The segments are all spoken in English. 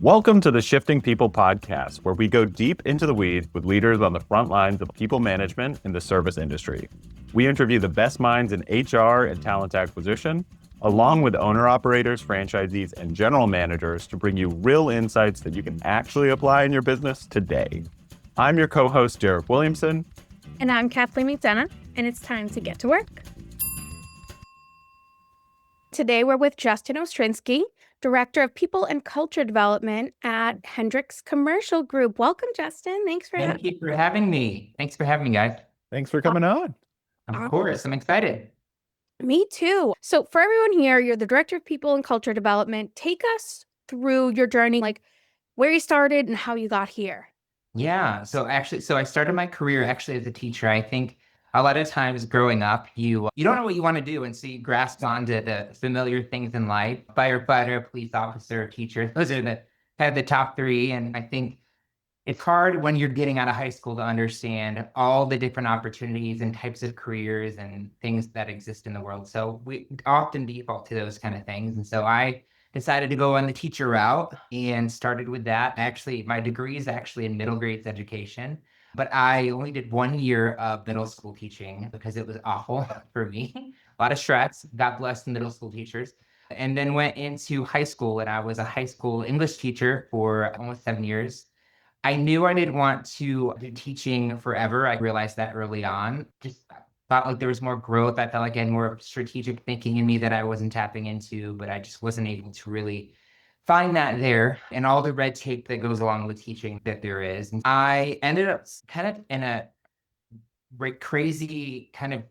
Welcome to the Shifting People podcast, where we go deep into the weeds with leaders on the front lines of people management in the service industry. We interview the best minds in HR and talent acquisition, along with owner-operators, franchisees, and general managers to bring you real insights that you can actually apply in your business today. I'm your co-host, Derek Williamson. And I'm Kathleen McDonough, and it's time to get to work. Today, we're with Justin Ostrynski, Director of People and Culture Development at Hendricks Commercial Group. Welcome, Justin. Thank you for having me. Thanks for having me, guys. Thanks for coming on. Of course, I'm excited. Me too. So for everyone here, you're the Director of People and Culture Development. Take us through your journey, like where you started and how you got here. Yeah, so I started my career as a teacher. I think a lot of times growing up, you don't know what you want to do, and so you grasp onto the familiar things in life. Firefighter, police officer, teacher. Those are the top three. And I think it's hard when you're getting out of high school to understand all the different opportunities and types of careers and things that exist in the world. So we often default to those kind of things. And so I decided to go on the teacher route and started with that. My degree is actually in middle grades education, but I only did 1 year of middle school teaching because it was awful for me. A lot of stress. God bless the middle school teachers. And then went into high school, and I was a high school English teacher for almost 7 years. I knew I didn't want to do teaching forever. I realized that early on. Just felt like there was more growth. I felt like I had more strategic thinking in me that I wasn't tapping into, but I just wasn't able to really find that there and all the red tape that goes along with teaching that there is. And I ended up kind of in a crazy kind of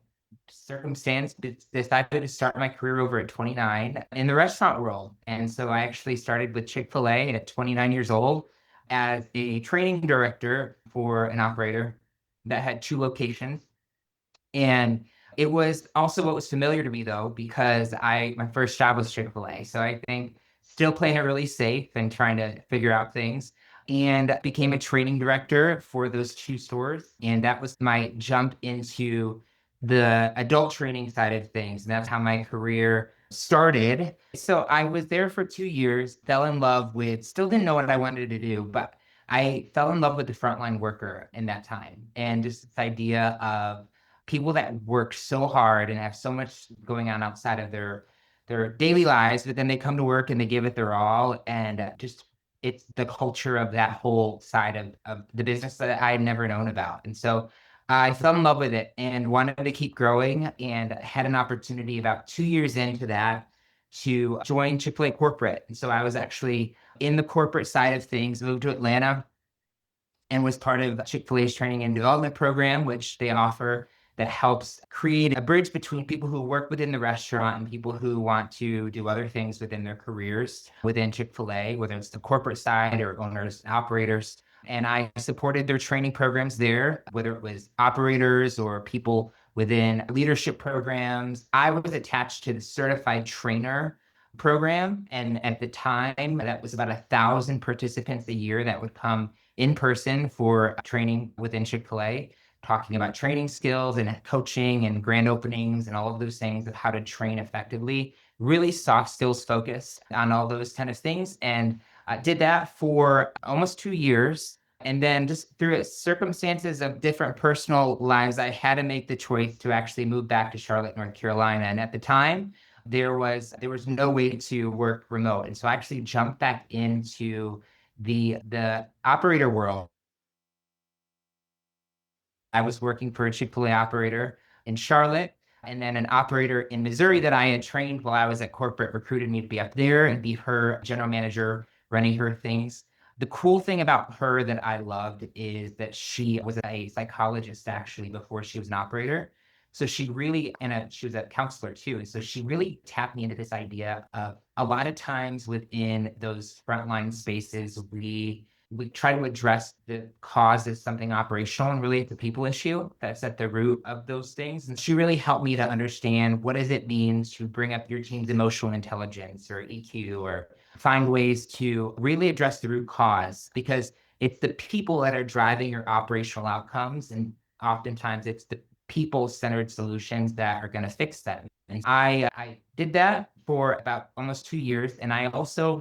circumstance, decided to start my career over at 29 in the restaurant world. And so I actually started with Chick-fil-A at 29 years old as a training director for an operator that had 2 locations. And it was also what was familiar to me, though, because my first job was Chick-fil-A. So I think still playing it really safe and trying to figure out things, and became a training director for those 2 stores. And that was my jump into the adult training side of things. And that's how my career started. So I was there for 2 years, fell in love with, still didn't know what I wanted to do, but I fell in love with the frontline worker in that time. And just this idea of people that work so hard and have so much going on outside of their daily lives, but then they come to work and they give it their all. And it's the culture of that whole side of the business that I had never known about. And so I fell in love with it and wanted to keep growing, and had an opportunity about 2 years into that to join Chick-fil-A corporate. And so I was actually in the corporate side of things, moved to Atlanta, and was part of Chick-fil-A's training and development program, which they offer, that helps create a bridge between people who work within the restaurant and people who want to do other things within their careers within Chick-fil-A, whether it's the corporate side or owners and operators. And I supported their training programs there, whether it was operators or people within leadership programs. I was attached to the certified trainer program. And at the time, that was about 1,000 participants a year that would come in person for training within Chick-fil-A, talking about training skills and coaching and grand openings and all of those things of how to train effectively, really soft skills focused on all those kind of things. And I did that for almost 2 years. And then just through circumstances of different personal lives, I had to make the choice to actually move back to Charlotte, North Carolina. And at the time, there was no way to work remote. And so I actually jumped back into the operator world. I was working for a Chick-fil-A operator in Charlotte, and then an operator in Missouri that I had trained while I was at corporate recruited me to be up there and be her general manager, running her things. The cool thing about her that I loved is that she was a psychologist actually before she was an operator. So she was a counselor too. And so she really tapped me into this idea of a lot of times within those frontline spaces, we try to address the cause as something operational and really it's a people issue that's at the root of those things. And she really helped me to understand, what does it mean to bring up your team's emotional intelligence or EQ, or find ways to really address the root cause, because it's the people that are driving your operational outcomes. And oftentimes it's the people-centered solutions that are going to fix that. And I did that for about almost 2 years. And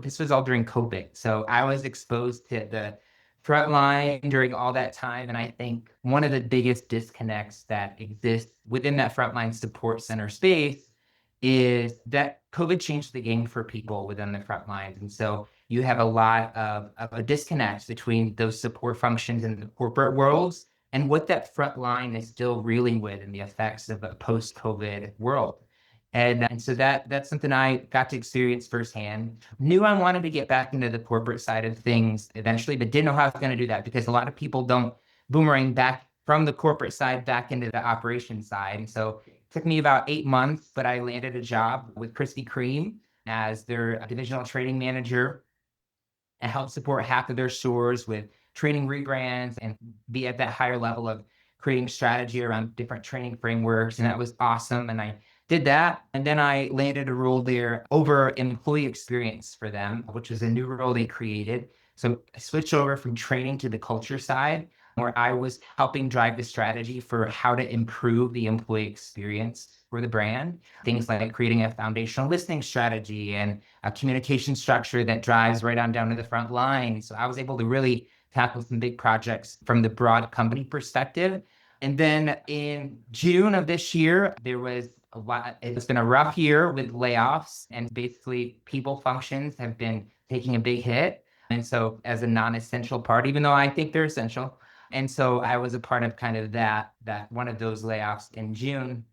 this was all during COVID. So I was exposed to the frontline during all that time. And I think one of the biggest disconnects that exists within that frontline support center space is that COVID changed the game for people within the front lines. And so you have a lot of a disconnect between those support functions in the corporate worlds and what that front line is still reeling with in the effects of a post-COVID world. And so that's something I got to experience firsthand. Knew I wanted to get back into the corporate side of things eventually, but didn't know how I was going to do that because a lot of people don't boomerang back from the corporate side back into the operations side. And so it took me about 8 months, but I landed a job with Krispy Kreme as their divisional training manager and help support half of their stores with training rebrands and be at that higher level of creating strategy around different training frameworks. And that was awesome. And I did that. And then I landed a role there over employee experience for them, which is a new role they created. So I switched over from training to the culture side, where I was helping drive the strategy for how to improve the employee experience for the brand. Things like creating a foundational listening strategy and a communication structure that drives right on down to the front line. So I was able to really tackle some big projects from the broad company perspective. And then in June of this year, it's been a rough year with layoffs, and basically people functions have been taking a big hit. And so as a non-essential part, even though I think they're essential. And so I was a part of kind of that one of those layoffs in June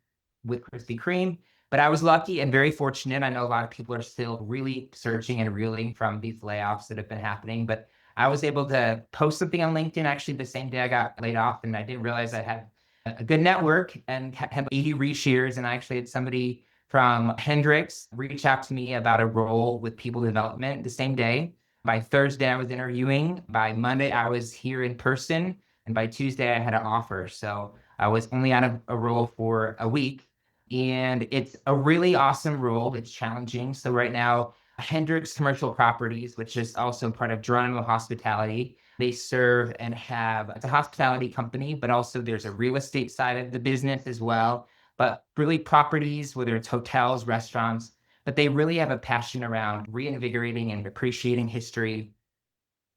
with Krispy Kreme. But I was lucky and very fortunate. I know a lot of people are still really searching and reeling from these layoffs that have been happening, but I was able to post something on LinkedIn actually the same day I got laid off, and I didn't realize I had a good network and had 80 reshares. And I actually had somebody from Hendricks reach out to me about a role with people development the same day. By Thursday, I was interviewing. By Monday, I was here in person. And by Tuesday, I had an offer. So I was only out of a role for a week. And it's a really awesome role. It's challenging. So right now, Hendricks Commercial Properties, which is also part of Geronimo Hospitality, they serve and it's a hospitality company, but also there's a real estate side of the business as well. But really properties, whether it's hotels, restaurants, but they really have a passion around reinvigorating and appreciating history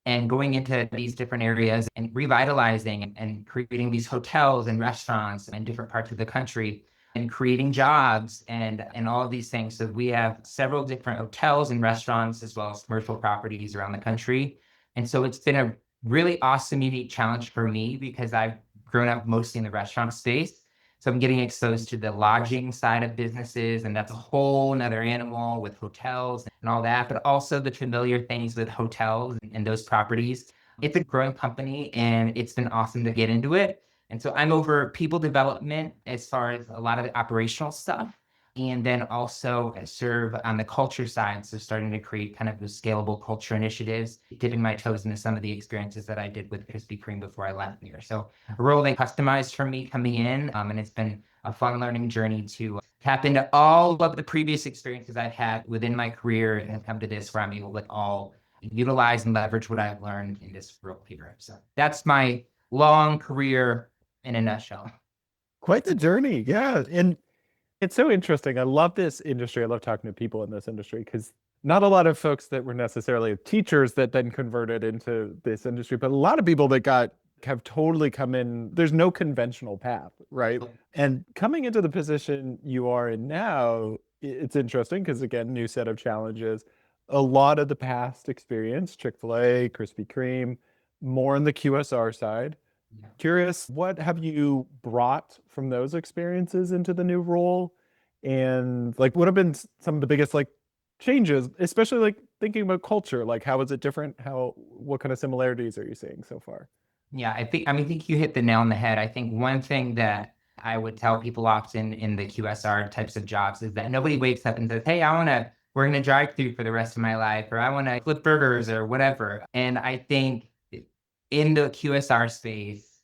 and going into these different areas and revitalizing and creating these hotels and restaurants in different parts of the country and creating jobs and all of these things. So we have several different hotels and restaurants as well as commercial properties around the country. And so it's been a really awesome, unique challenge for me because I've grown up mostly in the restaurant space. So I'm getting exposed to the lodging side of businesses, and that's a whole nother animal with hotels and all that, but also the familiar things with hotels and those properties. It's a growing company and it's been awesome to get into it. And so I'm over people development as far as a lot of the operational stuff. And then also serve on the culture side. So starting to create kind of the scalable culture initiatives, dipping my toes into some of the experiences that I did with Krispy Kreme before I left here. So a role they customized for me coming in. And it's been a fun learning journey to tap into all of the previous experiences I've had within my career and come to this where I'm able to all utilize and leverage what I've learned in this role here. So that's my long career in a nutshell. Quite the journey. Yeah. And it's so interesting. I love this industry. I love talking to people in this industry because not a lot of folks that were necessarily teachers that then converted into this industry, but a lot of people that have totally come in. There's no conventional path, right? And coming into the position you are in now, it's interesting because again, new set of challenges. A lot of the past experience, Chick-fil-A, Krispy Kreme, more on the QSR side. Curious, what have you brought from those experiences into the new role? And like, what have been some of the biggest like changes, especially like thinking about culture? Like, how is it different? What kind of similarities are you seeing so far? Yeah, I think you hit the nail on the head. I think one thing that I would tell people often in the QSR types of jobs is that nobody wakes up and says, hey, we're going to drive through for the rest of my life, or I want to flip burgers or whatever. And I think in the QSR space,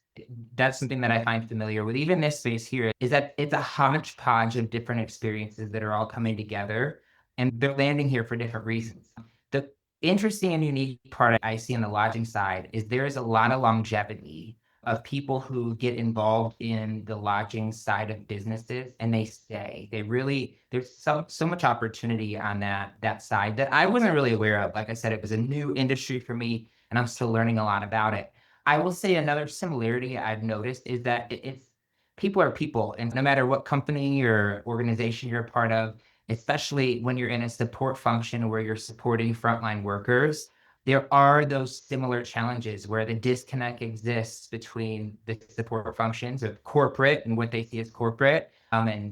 that's something that I find familiar with. Even this space here is that it's a hodgepodge of different experiences that are all coming together and they're landing here for different reasons. The interesting and unique part I see on the lodging side is there is a lot of longevity of people who get involved in the lodging side of businesses and they stay. There's so much opportunity on that side that I wasn't really aware of. Like I said, it was a new industry for me and I'm still learning a lot about it. I will say another similarity I've noticed is that it's people are people, and no matter what company or organization you're a part of, especially when you're in a support function where you're supporting frontline workers, there are those similar challenges where the disconnect exists between the support functions of corporate and what they see as corporate.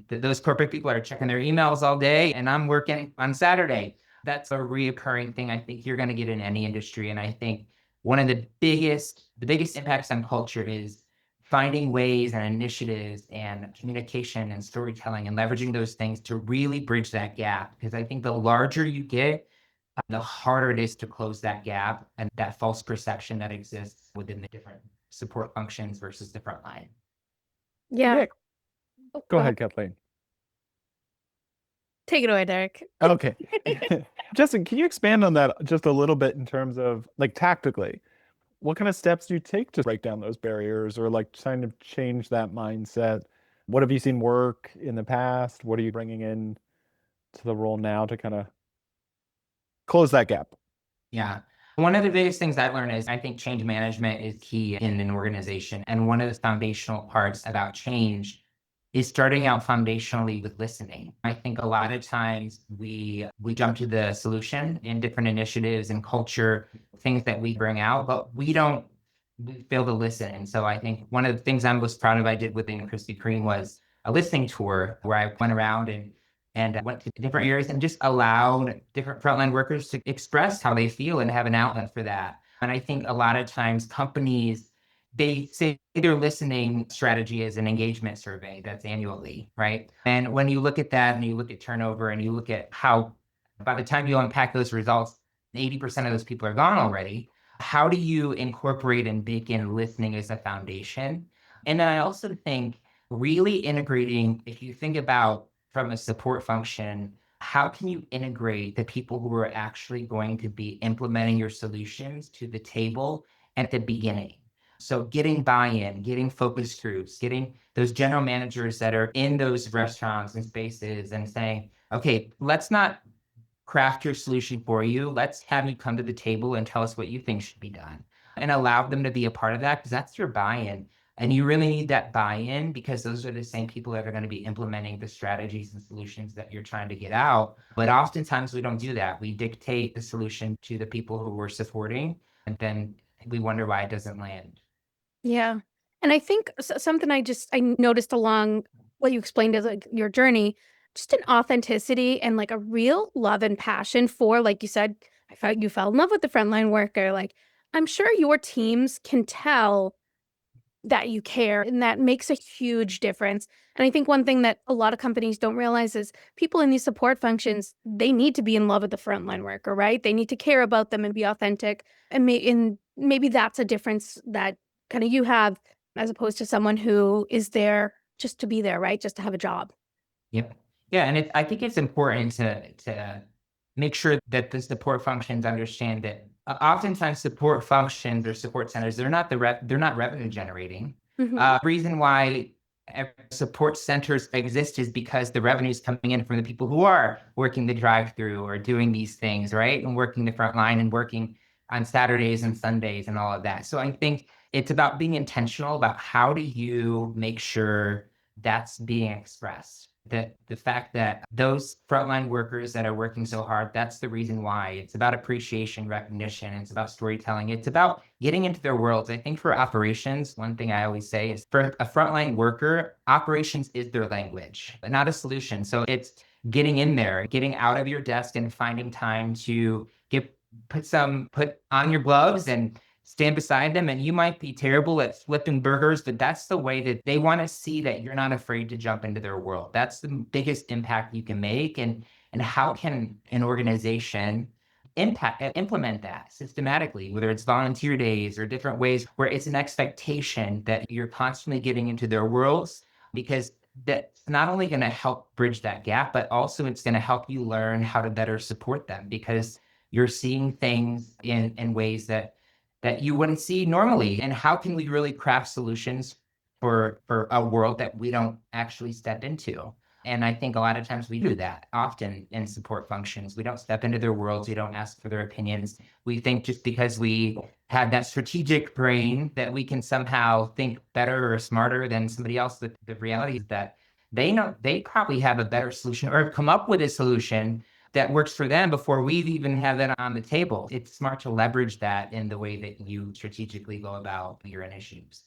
Those corporate people are checking their emails all day, and I'm working on Saturday. That's a reoccurring thing I think you're going to get in any industry. And I think one of the biggest impacts on culture is finding ways and initiatives and communication and storytelling and leveraging those things to really bridge that gap. Because I think the larger you get, the harder it is to close that gap and that false perception that exists within the different support functions versus the front line. Yeah. Yeah. Oh, Go ahead, Kathleen. Take it away, Derek. Okay. Justin, can you expand on that just a little bit in terms of like tactically? What kind of steps do you take to break down those barriers or like trying to change that mindset? What have you seen work in the past? What are you bringing in to the role now to kind of close that gap? Yeah. One of the biggest things I've learned is I think change management is key in an organization. And one of the foundational parts about change is starting out foundationally with listening. I think a lot of times we jump to the solution in different initiatives and culture, things that we bring out, but we fail to listen. And so I think one of the things I'm most proud of I did within Krispy Kreme was a listening tour where I went around and went to different areas and just allowed different frontline workers to express how they feel and have an outlet for that. And I think a lot of times companies, they say their listening strategy is an engagement survey that's annually, right? And when you look at that and you look at turnover and you look at how by the time you unpack those results, 80% of those people are gone already. How do you incorporate and bake in listening as a foundation? And then I also think really integrating, if you think about from a support function, how can you integrate the people who are actually going to be implementing your solutions to the table at the beginning? So getting buy-in, getting focus groups, getting those general managers that are in those restaurants and spaces and saying, okay, let's not craft your solution for you. Let's have you come to the table and tell us what you think should be done and allow them to be a part of that because that's your buy-in. And you really need that buy-in because those are the same people that are going to be implementing the strategies and solutions that you're trying to get out. But oftentimes we don't do that. We dictate the solution to the people who we're supporting, and then we wonder why it doesn't land. Yeah. And I think something I noticed along what you explained as like your journey, just an authenticity and like a real love and passion for, like you said, I felt you fell in love with the frontline worker. Like I'm sure your teams can tell that you care, and that makes a huge difference. And I think one thing that a lot of companies don't realize is people in these support functions, they need to be in love with the frontline worker, right? They need to care about them and be authentic. And maybe that's a difference that kind of you have as opposed to someone who is there just to be there, right? Just to have a job. Yep. Yeah, and I think it's important to make sure that the support functions understand that oftentimes support functions or support centers, they're not revenue generating. Mhm. Reason why support centers exist is because the revenue is coming in from the people who are working the drive-through or doing these things, right? And working the front line and working on Saturdays and Sundays and all of that. So I think it's about being intentional about how do you make sure that's being expressed. That the fact that those frontline workers that are working so hard, that's the reason why. It's about appreciation, recognition. It's about storytelling. It's about getting into their worlds. I think for operations, one thing I always say is for a frontline worker, operations is their language, but not a solution. So it's getting in there, getting out of your desk and finding time to put on your gloves and stand beside them. And you might be terrible at flipping burgers, but that's the way that they want to see that you're not afraid to jump into their world. That's the biggest impact you can make. And how can an organization implement that systematically, whether it's volunteer days or different ways where it's an expectation that you're constantly getting into their worlds, because that's not only going to help bridge that gap, but also it's going to help you learn how to better support them because you're seeing things in ways that that you wouldn't see normally. And how can we really craft solutions for a world that we don't actually step into? And I think a lot of times we do that often in support functions. We don't step into their worlds. We don't ask for their opinions. We think just because we have that strategic brain that we can somehow think better or smarter than somebody else. The reality is that they probably have a better solution or have come up with a solution that works for them before we've even had that on the table. It's smart to leverage that in the way that you strategically go about your initiatives.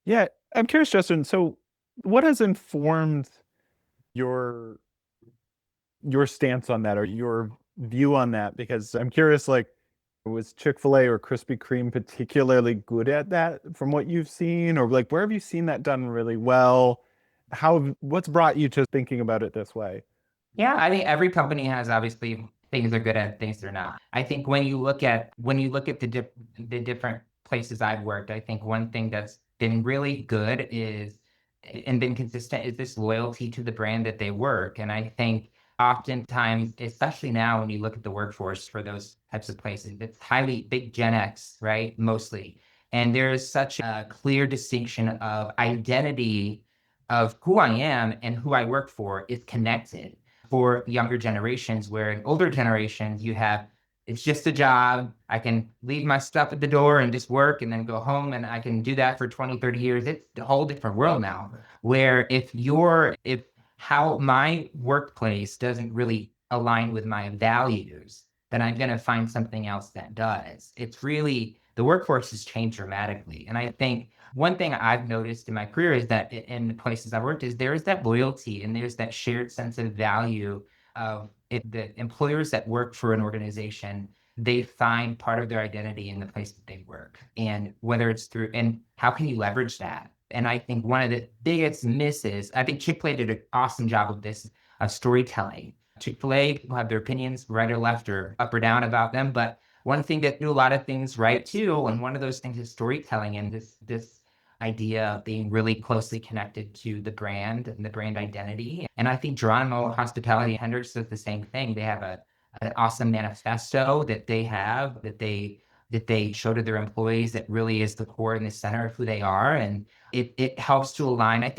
Yeah, I'm curious, Justin. So, what has informed your stance on that or your view on that? Because I'm curious, like, was Chick-fil-A or Krispy Kreme particularly good at that from what you've seen? Or like, where have you seen that done really well? What's brought you to thinking about it this way? Yeah, I think every company has obviously things they're good at, things they're not. I think when you look at the different places I've worked, I think one thing that's been really good is and been consistent is this loyalty to the brand that they work. And I think oftentimes, especially now when you look at the workforce for those types of places, it's highly big Gen X, right? Mostly. And there is such a clear distinction of identity of who I am and who I work for is connected for younger generations, where in older generations, you have it's just a job. I can leave my stuff at the door and just work and then go home and I can do that for 20, 30 years. It's a whole different world now, where if how my workplace doesn't really align with my values, then I'm going to find something else that does. It's really, the workforce has changed dramatically. And I think one thing I've noticed in my career is that in the places I've worked is there is that loyalty and there's that shared sense of value of the employers that work for an organization, they find part of their identity in the place that they work. And whether it's through, and how can you leverage that? And I think one of the biggest misses, I think Chick-fil-A did an awesome job of this, of storytelling. Chick-fil-A, people have their opinions, right or left or up or down about them. But one thing that do a lot of things right too, and one of those things is storytelling and this idea of being really closely connected to the brand and the brand identity. And I think Geronimo Hospitality Hendricks does the same thing. They have an awesome manifesto that they have that they show to their employees that really is the core and the center of who they are. And it helps to align. I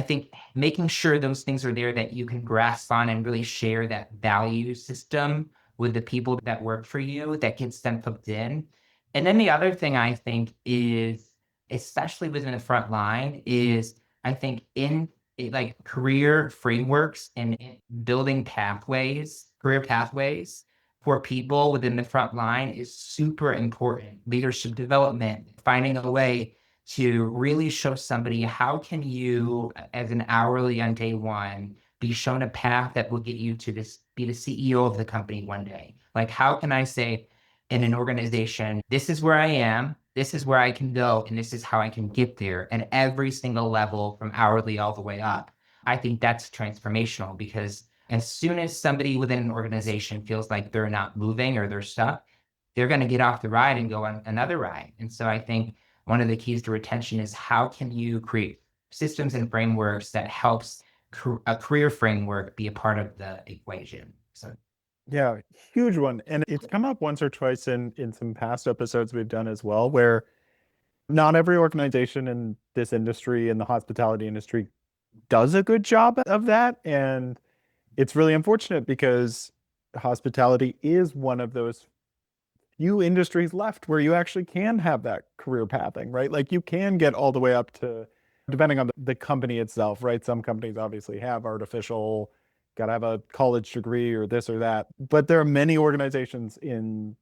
think making sure those things are there that you can grasp on and really share that value system with the people that work for you, that gets them hooked in. And then the other thing I think is, especially within the front line, is I think like career frameworks and building career pathways for people within the front line is super important. Leadership development, finding a way to really show somebody how can you, as an hourly on day one, be shown a path that will get you to be the CEO of the company one day. Like, how can I say in an organization, this is where I am, this is where I can go, and this is how I can get there at every single level from hourly all the way up. I think that's transformational, because as soon as somebody within an organization feels like they're not moving or they're stuck, they're going to get off the ride and go on another ride. And so I think one of the keys to retention is how can you create systems and frameworks that helps a career framework be a part of the equation. So Yeah, huge one. And it's come up once or twice in some past episodes we've done as well, where not every organization in this industry, in the hospitality industry, does a good job of that. And it's really unfortunate because hospitality is one of those few industries left where you actually can have that career pathing, right? Like you can get all the way up to, depending on the company itself, right? Some companies obviously have artificial, got to have a college degree or this or that. But there are many organizations in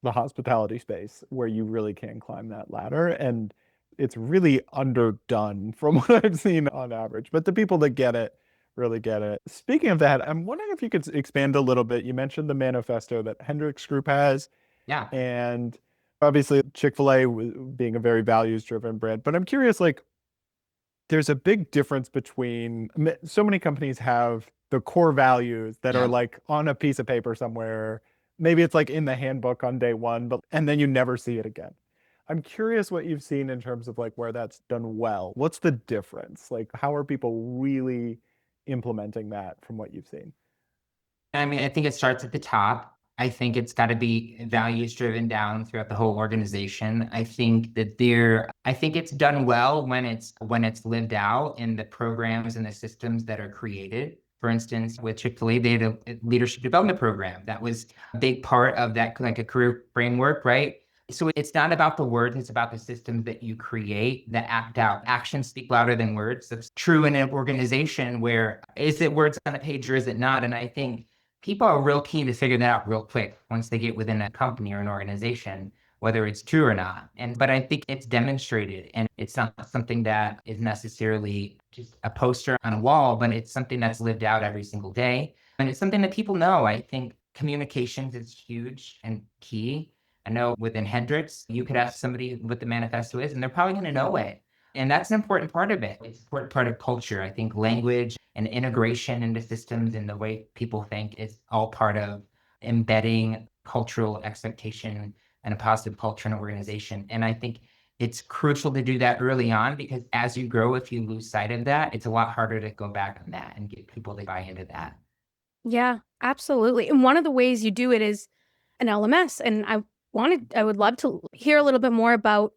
the hospitality space where you really can climb that ladder. And it's really underdone from what I've seen on average. But the people that get it really get it. Speaking of that, I'm wondering if you could expand a little bit. You mentioned the manifesto that Hendricks Group has, yeah. and obviously Chick-fil-A being a very values-driven brand. But I'm curious, like, there's a big difference between so many companies have the core values that are like on a piece of paper somewhere. Maybe it's like in the handbook on day one, and then you never see it again. I'm curious what you've seen in terms of like where that's done well. What's the difference? Like, how are people really implementing that from what you've seen? I mean, I think it starts at the top. I think it's got to be values driven down throughout the whole organization. I think it's done well when it's lived out in the programs and the systems that are created. For instance, with Chick-fil-A, they had a leadership development program that was a big part of that, like a career framework, right? So it's not about the words, it's about the systems that you create that act out. Actions speak louder than words. That's true in an organization where is it words on a page or is it not? And I think people are real keen to figure that out real quick once they get within a company or an organization, whether it's true or not. But I think it's demonstrated, and it's not something that is necessarily just a poster on a wall, but it's something that's lived out every single day. And it's something that people know. I think communications is huge and key. I know within Hendricks, you could ask somebody what the manifesto is, and they're probably going to know it. And that's an important part of it. It's an important part of culture. I think language and integration into systems and the way people think is all part of embedding cultural expectation and a positive culture in an organization. And I think it's crucial to do that early on, because as you grow, if you lose sight of that, it's a lot harder to go back on that and get people to buy into that. Yeah, absolutely. And one of the ways you do it is an LMS. And I would love to hear a little bit more about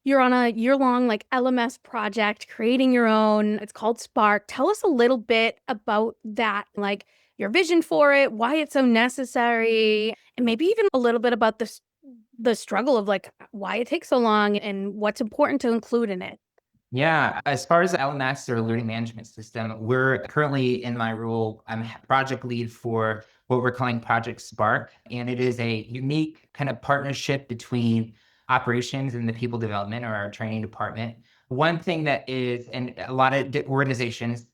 you're on a year-long like LMS project, creating your own. It's called Spark. Tell us a little bit about that, like your vision for it, why it's so necessary, and maybe even a little bit about the struggle of like why it takes so long and what's important to include in it. Yeah, as far as LMS or learning management system, we're currently in my role, I'm project lead for what we're calling Project Spark. And it is a unique kind of partnership between operations and the people development or our training department. One thing that is, and a lot of organizations,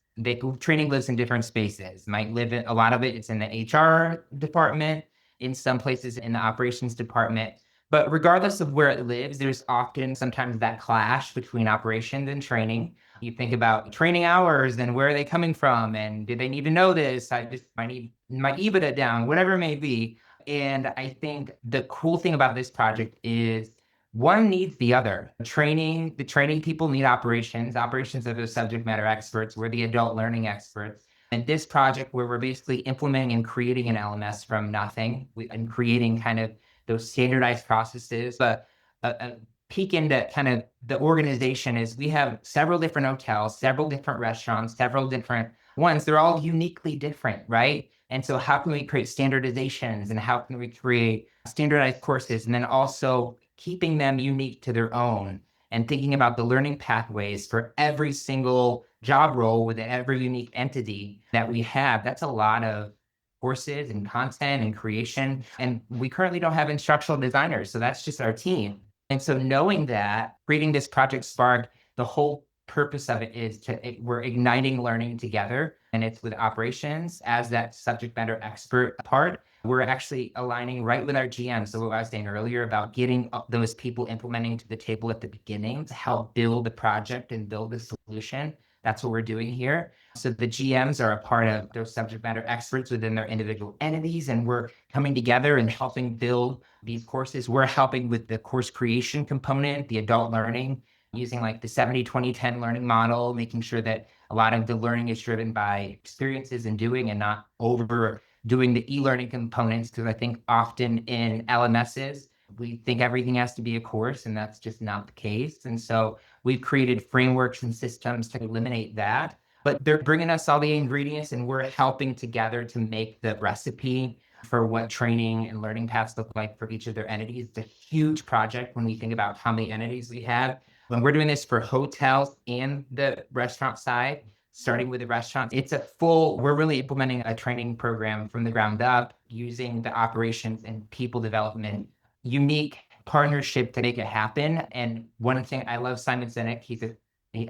training lives in different spaces. Might live in a lot of it, it's in the HR department, in some places in the operations department. But regardless of where it lives, there's often sometimes that clash between operations and training. You think about training hours and where are they coming from? And do they need to know this? I need my EBITDA down, whatever it may be. And I think the cool thing about this project is one needs the other. The training people need operations. Operations are the subject matter experts. We're the adult learning experts. And this project where we're basically implementing and creating an LMS from nothing and creating kind of those standardized processes. But a peek into kind of the organization is we have several different hotels, several different restaurants, several different ones. They're all uniquely different, right? And so how can we create standardizations and how can we create standardized courses, and then also keeping them unique to their own and thinking about the learning pathways for every single job role within every unique entity that we have? That's a lot of courses and content and creation. And we currently don't have instructional designers. So that's just our team. And so knowing that, creating this Project Spark, the whole purpose of it is we're igniting learning together. And it's with operations as that subject matter expert part. We're actually aligning right with our GM. So what I was saying earlier about getting those people implementing to the table at the beginning to help build the project and build the solution. That's what we're doing here. So the GMs are a part of those subject matter experts within their individual entities, and we're coming together and helping build these courses. We're helping with the course creation component, the adult learning, using like the 70-20-10 learning model, making sure that a lot of the learning is driven by experiences and doing and not overdoing the e-learning components. Because I think often in LMSs, we think everything has to be a course, and that's just not the case. And so we've created frameworks and systems to eliminate that. But they're bringing us all the ingredients, and we're helping together to make the recipe for what training and learning paths look like for each of their entities. It's a huge project when we think about how many entities we have. When we're doing this for hotels and the restaurant side, starting with the restaurants, we're really implementing a training program from the ground up using the operations and people development unique partnership to make it happen. And one thing I love Simon Sinek,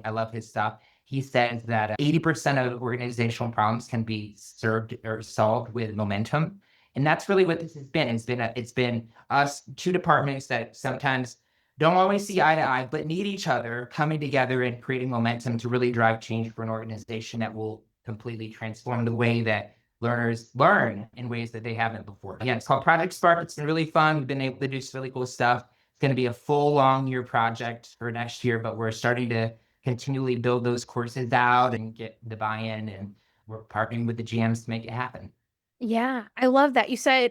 I love his stuff. He says that 80% of organizational problems can be served or solved with momentum. And that's really what this has been. It's been us, two departments that sometimes don't always see eye to eye, but need each other coming together and creating momentum to really drive change for an organization that will completely transform the way that learners learn in ways that they haven't before. Again, it's called Project Spark. It's been really fun. We've been able to do some really cool stuff. It's going to be a full long year project for next year, but we're starting to continually build those courses out and get the buy-in, and we're partnering with the GMs to make it happen. Yeah, I love that.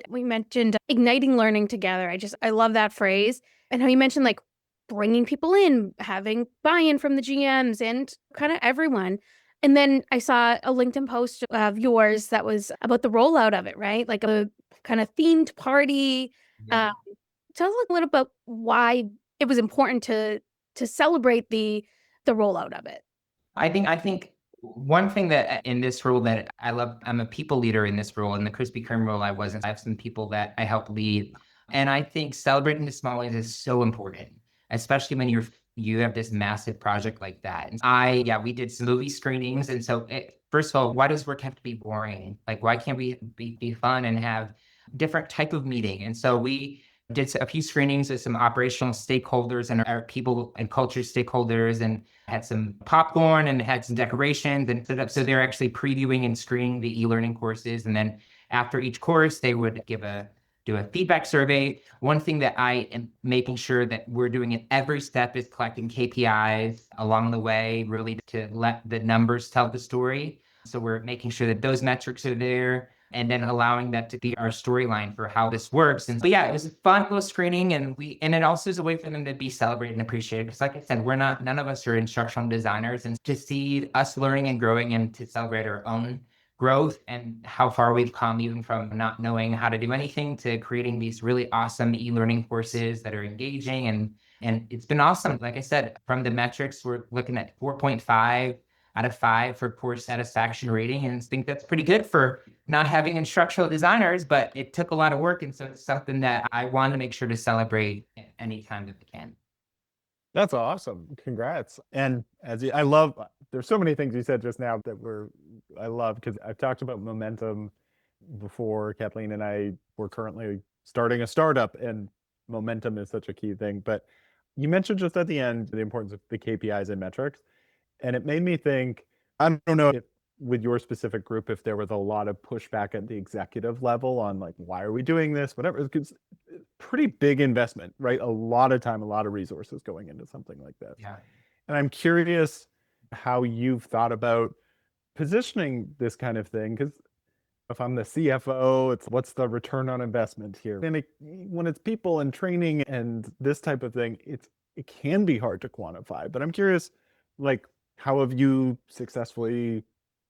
We mentioned igniting learning together. I love that phrase. And how you mentioned like bringing people in, having buy-in from the GMs and kind of everyone. And then I saw a LinkedIn post of yours that was about the rollout of it, right? Like a kind of themed party. Yeah. Uh, Tell us a little about why it was important to celebrate the rollout of it. I think one thing that in this role that I love, I'm a people leader in this role. In the Krispy Kreme role, I wasn't. I have some people that I help lead. And I think celebrating the small wins is so important, especially when you have this massive project like that. And we did some movie screenings. And so first of all, why does work have to be boring? Like, why can't we be fun and have different type of meeting? And so we did a few screenings with some operational stakeholders and our people and culture stakeholders, and had some popcorn and had some decorations and set up. So they're actually previewing and screening the e-learning courses. And then after each course, they would do a feedback survey. One thing that I am making sure that we're doing at every step is collecting KPIs along the way, really to let the numbers tell the story. So we're making sure that those metrics are there, and then allowing that to be our storyline for how this works. But yeah, it was a fun little screening, and it also is a way for them to be celebrated and appreciated. Because like I said, none of us are instructional designers, and to see us learning and growing and to celebrate our own growth and how far we've come, even from not knowing how to do anything to creating these really awesome e-learning courses that are engaging. And it's been awesome. Like I said, from the metrics, we're looking at 4.5 out of 5 for course satisfaction rating. And I think that's pretty good for not having instructional designers, but it took a lot of work. And so it's something that I want to make sure to celebrate anytime that we can. That's awesome. Congrats. And I love, there's so many things you said just now I love, because I've talked about momentum before. Kathleen and I were currently starting a startup, and momentum is such a key thing. But you mentioned just at the end the importance of the KPIs and metrics. And it made me think, I don't know if with your specific group, if there was a lot of pushback at the executive level on like, why are we doing this? Whatever. It's pretty big investment, right? A lot of time, a lot of resources going into something like this. Yeah. And I'm curious how you've thought about positioning this kind of thing, because if I'm the CFO, it's what's the return on investment here? And when it's people and training and this type of thing, it can be hard to quantify. But I'm curious, like, how have you successfully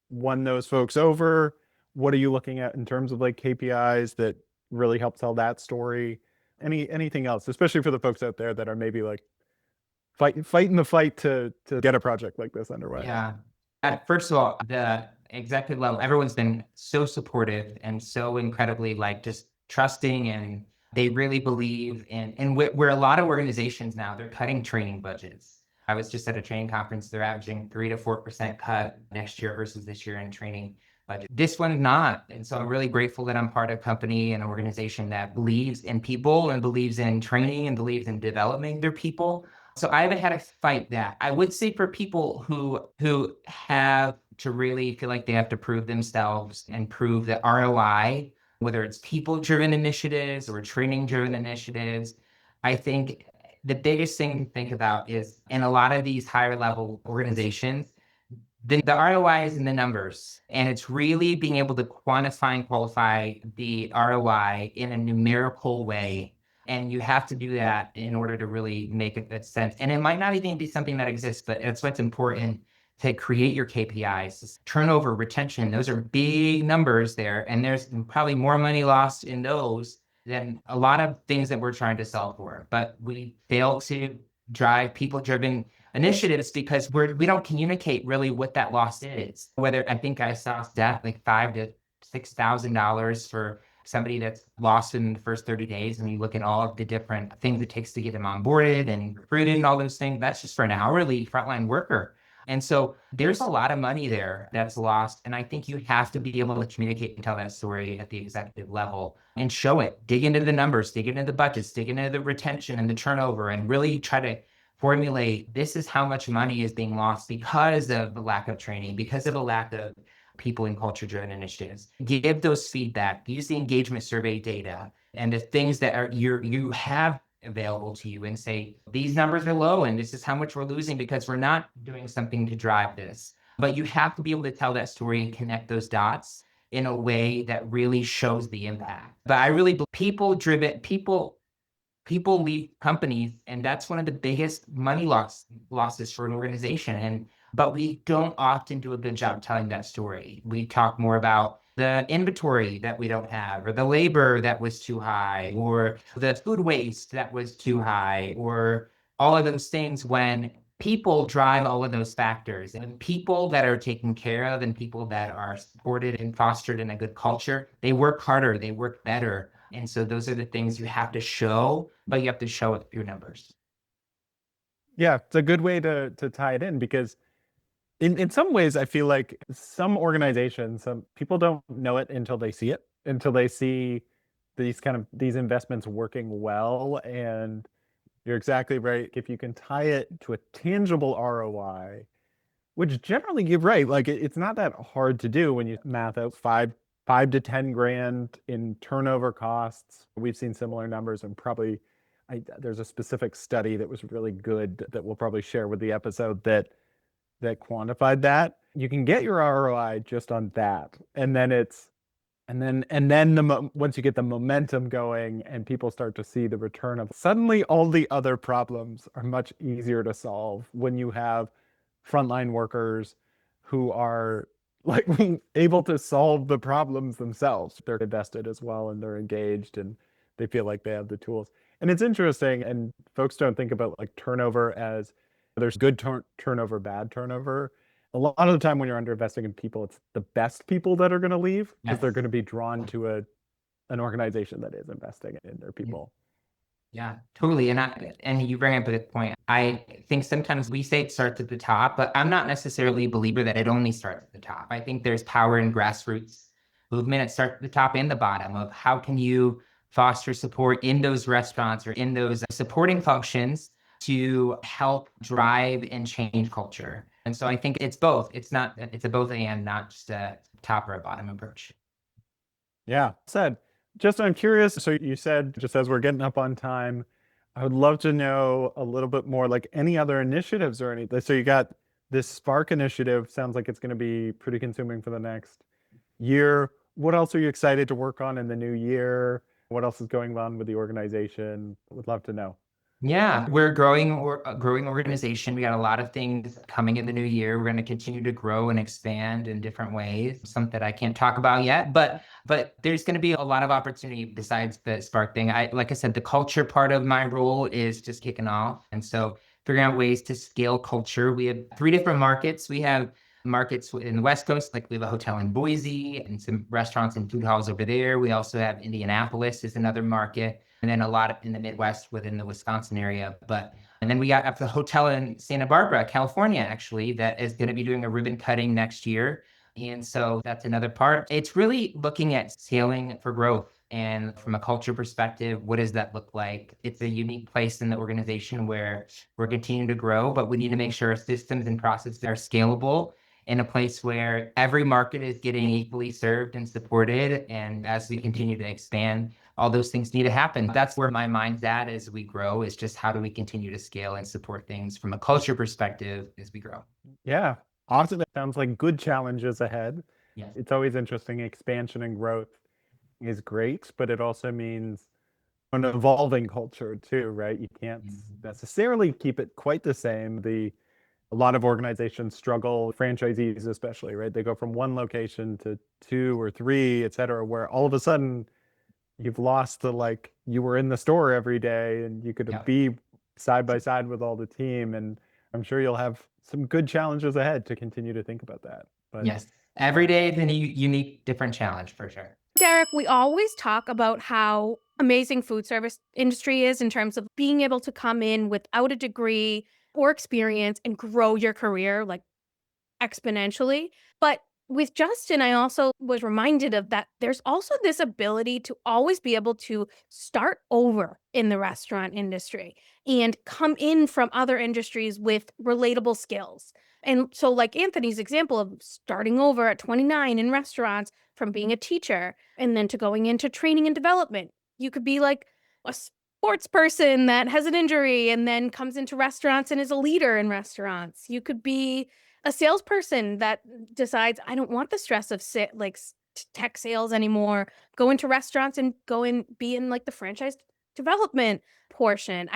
won those folks over? What are you looking at in terms of like KPIs that really help tell that story? Anything else, especially for the folks out there that are maybe like fighting the fight to get a project like this underway? Yeah. First of all, the executive level, everyone's been so supportive and so incredibly like just trusting, and they really believe in, and where a lot of organizations now, they're cutting training budgets. I was just at a training conference, they're averaging 3 to 4% cut next year versus this year in training budget. This one's not. And so I'm really grateful that I'm part of a company and an organization that believes in people and believes in training and believes in developing their people. So I haven't had to fight that. I would say for people who have to really feel like they have to prove themselves and prove the ROI, whether it's people-driven initiatives or training-driven initiatives, I think the biggest thing to think about is in a lot of these higher level organizations, the ROI is in the numbers, and it's really being able to quantify and qualify the ROI in a numerical way. And you have to do that in order to really make it that sense. And it might not even be something that exists, but it's what's important to create your KPIs. Turnover, retention, those are big numbers there. And there's probably more money lost in those than a lot of things that we're trying to solve for. But we fail to drive people-driven initiatives because we don't communicate really what that loss is. Whether I think I saw stat like $5,000 to $6,000 for somebody that's lost in the first 30 days, and you look at all of the different things it takes to get them onboarded and recruited and all those things, that's just for an hourly frontline worker. And so there's a lot of money there that's lost. And I think you have to be able to communicate and tell that story at the executive level and show it, dig into the numbers, dig into the budgets, dig into the retention and the turnover, and really try to formulate, this is how much money is being lost because of the lack of training, because of the lack of people and culture-driven initiatives. Give those feedback, use the engagement survey data and the things that are you have available to you, and say, these numbers are low and this is how much we're losing because we're not doing something to drive this. But you have to be able to tell that story and connect those dots in a way that really shows the impact. But I really believe people leave companies, and that's one of the biggest money losses for an organization. But we don't often do a good job telling that story. We talk more about the inventory that we don't have, or the labor that was too high, or the food waste that was too high, or all of those things, when people drive all of those factors. And people that are taken care of and people that are supported and fostered in a good culture, they work harder, they work better. And so those are the things you have to show, but you have to show it through numbers. Yeah, it's a good way to tie it in, because in some ways I feel like some organizations, some people don't know it until they see it, until they see these investments working well. And you're exactly right. If you can tie it to a tangible ROI, which generally, you're right, like it's not that hard to do when you math out five to 10 grand in turnover costs. We've seen similar numbers, and probably there's a specific study that was really good that we'll probably share with the episode that quantified that. You can get your ROI just on that, and then once you get the momentum going and people start to see the return of, suddenly all the other problems are much easier to solve when you have frontline workers who are like able to solve the problems themselves. They're invested as well, and they're engaged, and they feel like they have the tools. And it's interesting, and folks don't think about like turnover as there's good turnover, bad turnover. A lot of the time when you're under investing in people, it's the best people that are going to leave, because they're going to be drawn to an organization that is investing in their people. Yeah, totally. And you bring up a good point. I think sometimes we say it starts at the top, but I'm not necessarily a believer that it only starts at the top. I think there's power in grassroots movement. It starts at the top and the bottom of how can you foster support in those restaurants or in those supporting functions to help drive and change culture. And so I think it's both. It's a both and, not just a top or a bottom approach. Yeah, said. Justin, I'm curious. So you said, just as we're getting up on time, I would love to know a little bit more, like any other initiatives or anything. So you got this Spark initiative. Sounds like it's going to be pretty consuming for the next year. What else are you excited to work on in the new year? What else is going on with the organization? Would love to know. Yeah, we're a growing organization. We got a lot of things coming in the new year. We're going to continue to grow and expand in different ways. Something that I can't talk about yet, but there's going to be a lot of opportunity besides the Spark thing. Like I said, the culture part of my role is just kicking off, and so figuring out ways to scale culture. We have 3 different markets. We have markets in the West Coast, like we have a hotel in Boise and some restaurants and food halls over there. We also have Indianapolis is another market, and then a lot in the Midwest within the Wisconsin area. And then we got the hotel in Santa Barbara, California, actually, that is going to be doing a ribbon cutting next year. And so that's another part. It's really looking at scaling for growth. And from a culture perspective, what does that look like? It's a unique place in the organization where we're continuing to grow, but we need to make sure our systems and processes are scalable in a place where every market is getting equally served and supported. And as we continue to expand, all those things need to happen. That's where my mind's at as we grow, is just how do we continue to scale and support things from a culture perspective as we grow. Yeah, awesome. That sounds like good challenges ahead. Yes. It's always interesting. Expansion and growth is great, but it also means an evolving culture too, right? You can't necessarily keep it quite the same. A lot of organizations struggle, franchisees especially, right? They go from one location to 2 or 3, et cetera, where all of a sudden you've lost like, you were in the store every day and you could be side by side with all the team. And I'm sure you'll have some good challenges ahead to continue to think about that. But yes, every day is a unique, different challenge for sure. Derek, we always talk about how amazing food service industry is in terms of being able to come in without a degree or experience and grow your career like exponentially. But with Justin, I also was reminded of that there's also this ability to always be able to start over in the restaurant industry and come in from other industries with relatable skills. And so like Anthony's example of starting over at 29 in restaurants from being a teacher and then to going into training and development. You could be like a sports person that has an injury and then comes into restaurants and is a leader in restaurants. You could be a salesperson that decides, I don't want the stress of tech sales anymore, go into restaurants and go and be in like the franchise development portion.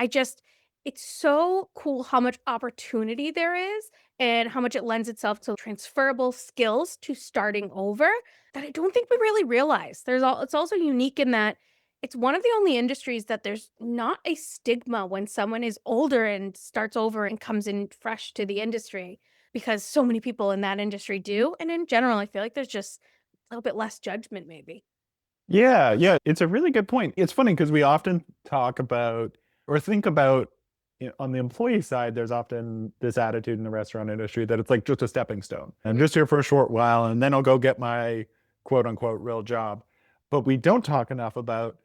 It's so cool how much opportunity there is and how much it lends itself to transferable skills to starting over that I don't think we really realize. It's also unique in that it's one of the only industries that there's not a stigma when someone is older and starts over and comes in fresh to the industry because so many people in that industry do. And in general, I feel like there's just a little bit less judgment, maybe. Yeah, it's a really good point. It's funny because we often talk about or think about on the employee side, there's often this attitude in the restaurant industry that it's like just a stepping stone. I'm just here for a short while and then I'll go get my quote unquote real job. But we don't talk enough about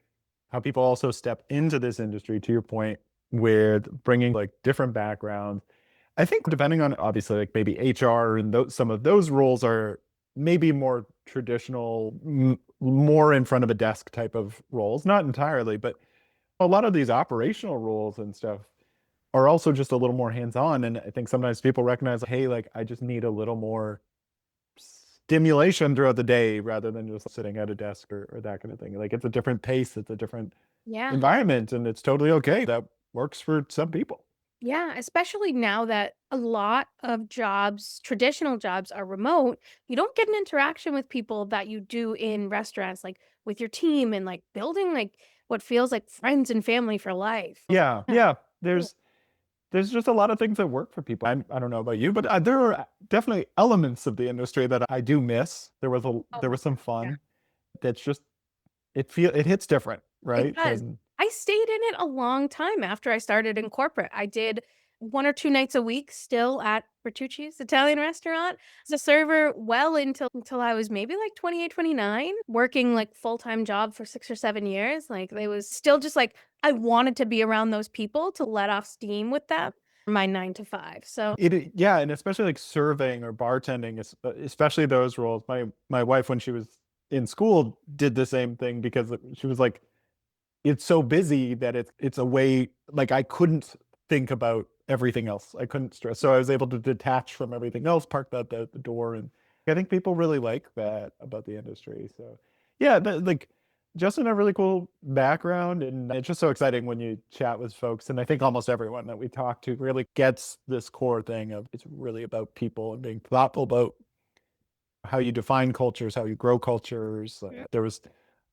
how people also step into this industry, to your point, with bringing like different backgrounds. I think depending on obviously like maybe HR and some of those roles are maybe more traditional, more in front of a desk type of roles, not entirely, but a lot of these operational roles and stuff are also just a little more hands-on. And I think sometimes people recognize, hey, like I just need a little more stimulation throughout the day rather than just sitting at a desk or that kind of thing. Like it's a different pace, it's a different environment, and it's totally okay. That works for some people. Yeah, especially now that a lot of jobs, traditional jobs, are remote, you don't get an interaction with people that you do in restaurants, like with your team and like building like what feels like friends and family for life. Yeah. There's just a lot of things that work for people. I don't know about you, but there are definitely elements of the industry that I do miss. There was some fun. That's just it hits different, It right? does. I stayed in it a long time after I started in corporate. I did 1 or 2 nights a week still at Bertucci's Italian restaurant as a server well until I was maybe like 28, 29, working like full-time job for 6 or 7 years. Like it was still just like I wanted to be around those people to let off steam with them. My 9 to 5. So Yeah, and especially like serving or bartending, especially those roles. My wife, when she was in school, did the same thing because she was like, it's so busy that it's a way, like I couldn't think about everything else. I couldn't stress. So I was able to detach from everything else, park that at the door. And I think people really like that about the industry. So yeah, like Justin had a really cool background, and it's just so exciting when you chat with folks. And I think almost everyone that we talk to really gets this core thing of it's really about people and being thoughtful about how you define cultures, how you grow cultures. There was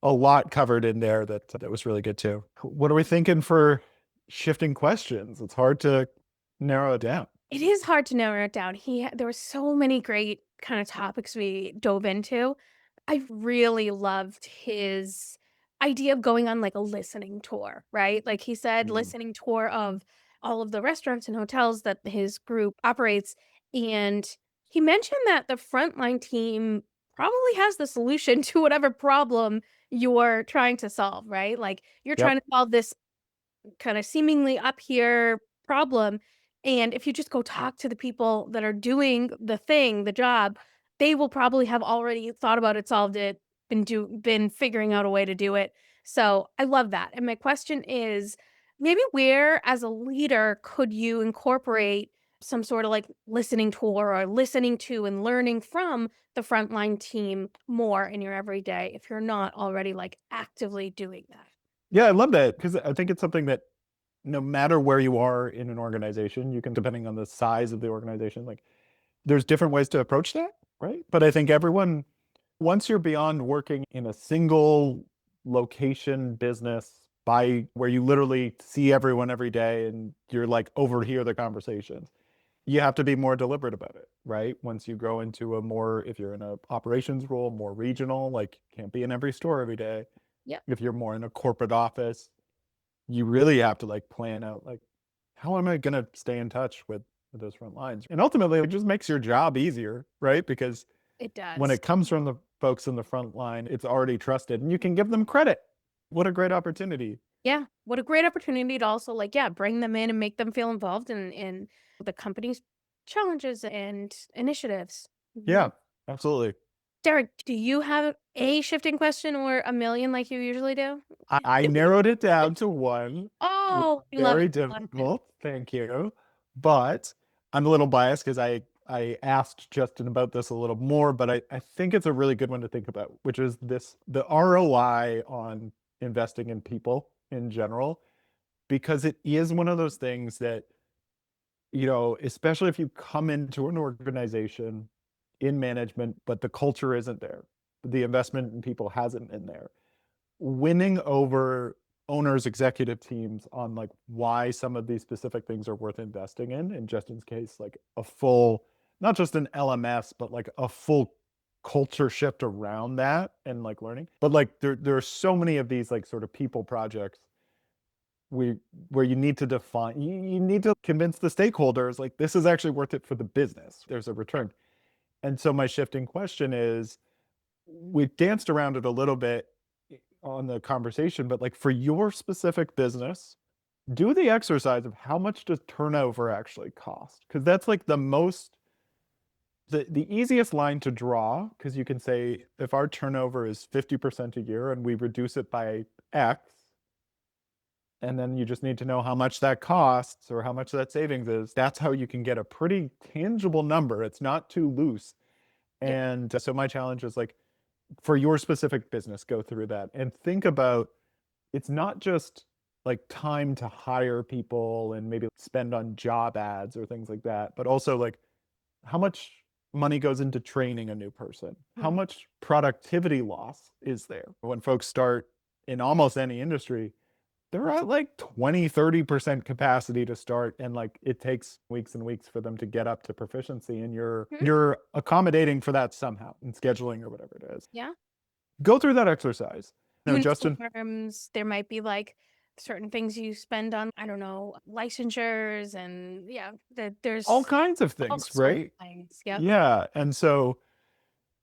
a lot covered in there that was really good too. What are we thinking for shifting questions? It's hard to narrow it down. it is hard to narrow it down. There were so many great kind of topics we dove into. I really loved his idea of going on like a listening tour, right? Like he said, Mm. listening tour of all of the restaurants and hotels that his group operates. And he mentioned that the frontline team probably has the solution to whatever problem you're trying to solve, right? Like you're trying Yep. to solve this kind of seemingly up here problem. And if you just go talk to the people that are doing the job, they will probably have already thought about it, solved it, been figuring out a way to do it. So I love that. And my question is maybe where as a leader could you incorporate some sort of like listening tour or listening to and learning from the frontline team more in your everyday if you're not already like actively doing that? Yeah, I love that because I think it's something that no matter where you are in an organization, you can, depending on the size of the organization, like there's different ways to approach that, right? But I think everyone, once you're beyond working in a single location business by where you literally see everyone every day and you're like overhear the conversations, you have to be more deliberate about it, right? Once you go into a more, if you're in a operations role, more regional, like can't be in every store every day. Yep. If you're more in a corporate office, you really have to like plan out like, how am I going to stay in touch with those front lines? And ultimately, it just makes your job easier, right? Because It when does. it comes from the folks in the front line, it's already trusted and you can give them credit. What a great opportunity. Yeah. What a great opportunity to also like, yeah, bring them in and make them feel involved in the company's challenges and initiatives. Yeah, absolutely. Derek, do you have a shifting question or a million like you usually do? I narrowed it down to one. Oh, we love Very it. We love it. difficult. Thank you. But I'm a little biased because I I asked Justin about this a little more, but I think it's a really good one to think about, which is the ROI on investing in people in general, because it is one of those things that, especially if you come into an organization in management, but the culture isn't there, the investment in people hasn't been there. Winning over owners, executive teams on like why some of these specific things are worth investing in Justin's case, like a full, not just an LMS, but like a full culture shift around that and like learning. But like there are so many of these like sort of people projects where you need to define, you need to convince the stakeholders like this is actually worth it for the business. There's a return. And so my shifting question is, we danced around it a little bit on the conversation, but like for your specific business, do the exercise of how much does turnover actually cost? Because that's like the easiest line to draw, because you can say if our turnover is 50% a year and we reduce it by X, and then you just need to know how much that costs or how much that savings is. That's how you can get a pretty tangible number. It's not too loose. And so my challenge is like, for your specific business, go through that and think about, it's not just like time to hire people and maybe spend on job ads or things like that, but also like how much money goes into training a new person? How much productivity loss is there? When folks start in almost any industry, they're at like 20-30% capacity to start, and like it takes weeks and weeks for them to get up to proficiency, and you're accommodating for that somehow in scheduling or whatever it is. Yeah. Go through that exercise. Now, Justin, Uniforms, there might be like certain things you spend on, I don't know, licensures, and there's all kinds of all things, sorts right? of things. Yep. Yeah. And so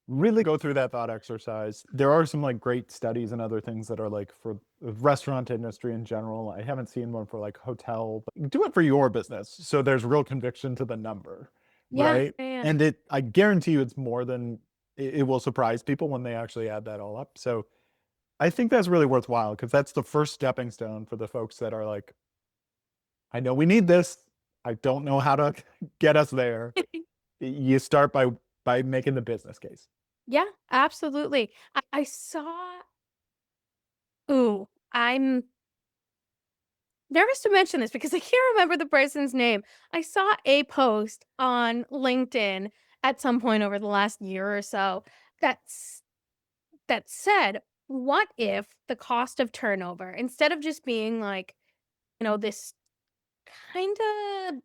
really go through that thought exercise. There are some like great studies and other things that are like for the restaurant industry in general. I haven't seen one for like hotel, but do it for your business. So there's real conviction to the number, right? Yeah. And I guarantee you it's more than, it will surprise people when they actually add that all up. So I think that's really worthwhile, because that's the first stepping stone for the folks that are like, I know we need this. I don't know how to get us there. You start by making the business case. Yeah, absolutely. I saw, I'm nervous to mention this because I can't remember the person's name. I saw a post on LinkedIn at some point over the last year or so that said, what if the cost of turnover, instead of just being like, this kind of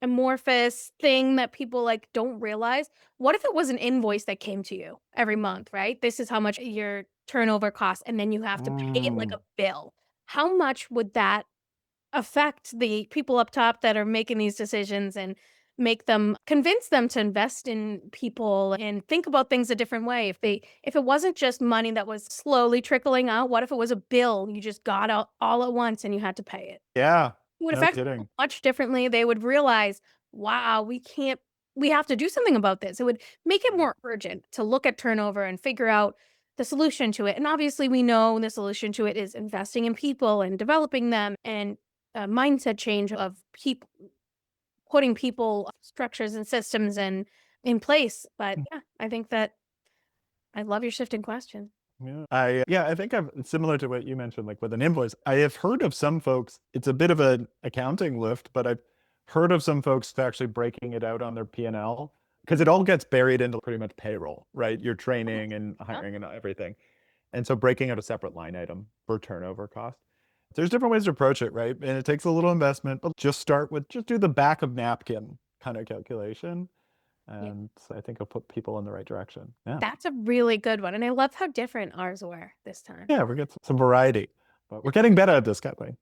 amorphous thing that people like don't realize, what if it was an invoice that came to you every month, right? This is how much your turnover costs, and then you have to pay it like a bill. How much would that affect the people up top that are making these decisions, and convince them to invest in people and think about things a different way? If it wasn't just money that was slowly trickling out, what if it was a bill you just got out all at once and you had to pay it? Yeah. It would No affect kidding. people much differently. They would realize, wow, we have to do something about this. It would make it more urgent to look at turnover and figure out the solution to it. And obviously we know the solution to it is investing in people and developing them, and a mindset change of people, putting people structures and systems in place. But yeah, I think that I love your shifting question. Yeah, I think I'm similar to what you mentioned, like with an invoice. I have heard of some folks, it's a bit of an accounting lift, but I've heard of some folks actually breaking it out on their P&L, because it all gets buried into pretty much payroll, right? Your training and hiring and everything. And so breaking out a separate line item for turnover cost. There's different ways to approach it, right? And it takes a little investment, but just do the back of napkin kind of calculation. And I think it'll put people in the right direction. Yeah. That's a really good one. And I love how different ours were this time. Yeah, we get some variety, but we're getting better at this, Kathleen.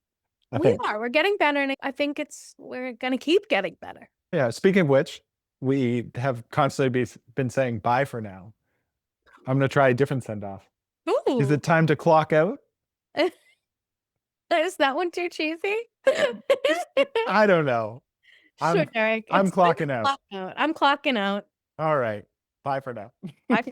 We are. We're getting better. And I think we're going to keep getting better. Yeah. Speaking of which, we have constantly been saying bye for now. I'm going to try a different send off. Ooh. Is it time to clock out? Is that one too cheesy? I don't know. Sure, Derek. I'm clocking out. I'm clocking out. All right. Bye for now. Bye.